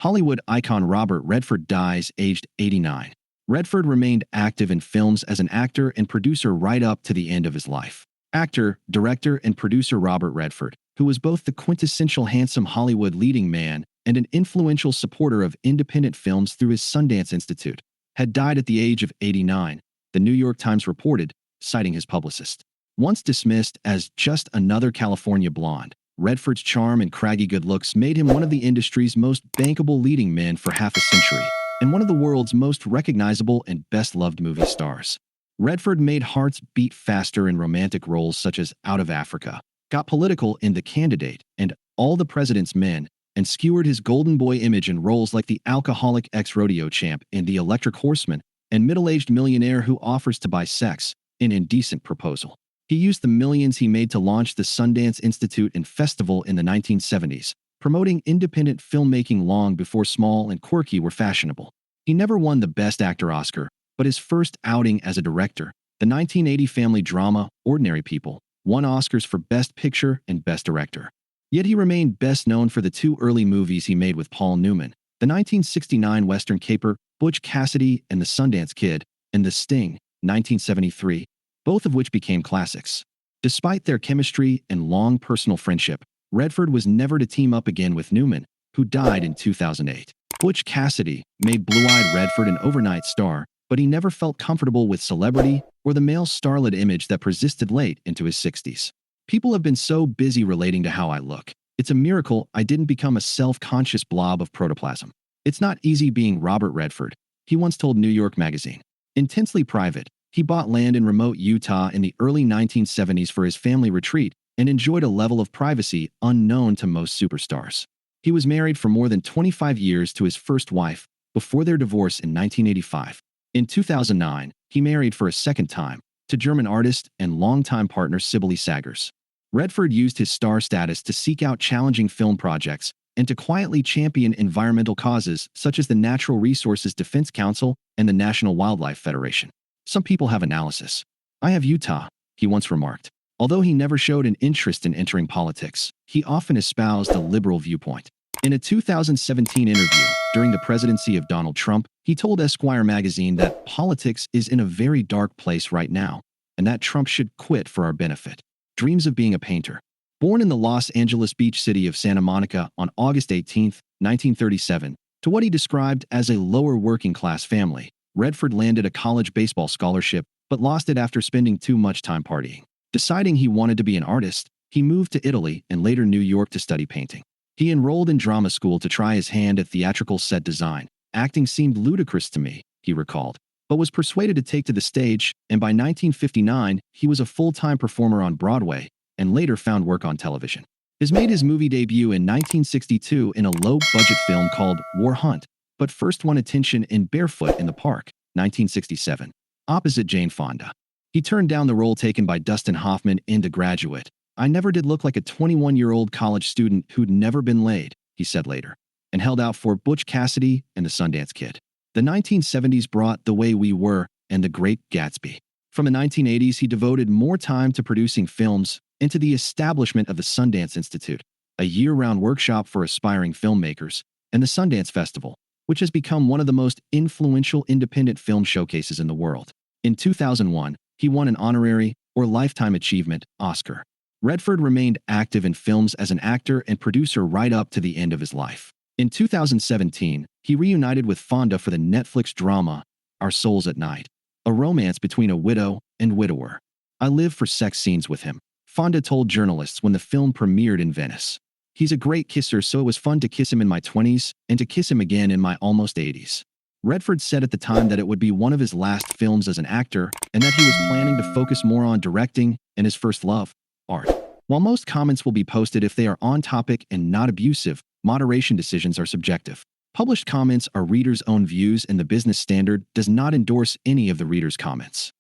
Hollywood icon Robert Redford dies aged 89. Redford remained active in films as an actor and producer right up to the end of his life. Actor, director, and producer Robert Redford, who was both the quintessential handsome Hollywood leading man and an influential supporter of independent films through his Sundance Institute, had died at the age of 89, the New York Times reported, citing his publicist. Once dismissed as just another California blonde, Redford's charm and craggy good looks made him one of the industry's most bankable leading men for half a century, and one of the world's most recognizable and best-loved movie stars. Redford made hearts beat faster in romantic roles such as Out of Africa, got political in The Candidate and All the President's Men, and skewered his golden boy image in roles like the alcoholic ex-rodeo champ in The Electric Horseman and middle-aged millionaire who offers to buy sex in Indecent Proposal. He used the millions he made to launch the Sundance Institute and Festival in the 1970s, promoting independent filmmaking long before small and quirky were fashionable. He never won the Best Actor Oscar, but his first outing as a director, the 1980 family drama Ordinary People, won Oscars for Best Picture and Best Director. Yet he remained best known for the two early movies he made with Paul Newman, the 1969 Western caper Butch Cassidy and the Sundance Kid, and The Sting, 1973, both of which became classics. Despite their chemistry and long personal friendship, Redford was never to team up again with Newman, who died in 2008. Butch Cassidy made blue-eyed Redford an overnight star, but he never felt comfortable with celebrity or the male starlet image that persisted late into his 60s. People have been so busy relating to how I look. It's a miracle I didn't become a self-conscious blob of protoplasm. It's not easy being Robert Redford, he once told New York Magazine. Intensely private, he bought land in remote Utah in the early 1970s for his family retreat and enjoyed a level of privacy unknown to most superstars. He was married for more than 25 years to his first wife before their divorce in 1985. In 2009, he married for a second time to German artist and longtime partner Sibylle Sagers. Redford used his star status to seek out challenging film projects and to quietly champion environmental causes such as the Natural Resources Defense Council and the National Wildlife Federation. Some people have analysis. I have Utah, he once remarked. Although he never showed an interest in entering politics, he often espoused a liberal viewpoint. In a 2017 interview during the presidency of Donald Trump, he told Esquire magazine that politics is in a very dark place right now, and that Trump should quit for our benefit. Dreams of being a painter. Born in the Los Angeles beach city of Santa Monica on August 18, 1937, to what he described as a lower working-class family, Redford landed a college baseball scholarship but lost it after spending too much time partying. Deciding he wanted to be an artist, he moved to Italy and later New York to study painting. He enrolled in drama school to try his hand at theatrical set design. Acting seemed ludicrous to me, he recalled, but was persuaded to take to the stage, and by 1959, he was a full-time performer on Broadway and later found work on television. He made his movie debut in 1962 in a low-budget film called War Hunt, but first won attention in Barefoot in the Park, 1967, opposite Jane Fonda. He turned down the role taken by Dustin Hoffman in The Graduate. I never did look like a 21-year-old college student who'd never been laid, he said later, and held out for Butch Cassidy and the Sundance Kid. The 1970s brought The Way We Were and The Great Gatsby. From the 1980s, he devoted more time to producing films and to the establishment of the Sundance Institute, a year-round workshop for aspiring filmmakers, and the Sundance Festival, which has become one of the most influential independent film showcases in the world. In 2001, he won an honorary or Lifetime Achievement Oscar. Redford remained active in films as an actor and producer right up to the end of his life. In 2017, he reunited with Fonda for the Netflix drama Our Souls at Night, a romance between a widow and widower. I live for sex scenes with him, Fonda told journalists when the film premiered in Venice. He's a great kisser, so it was fun to kiss him in my 20s and to kiss him again in my almost 80s. Redford said at the time that it would be one of his last films as an actor and that he was planning to focus more on directing and his first love, art. While most comments will be posted if they are on topic and not abusive, moderation decisions are subjective. Published comments are readers' own views and the Business Standard does not endorse any of the readers' comments.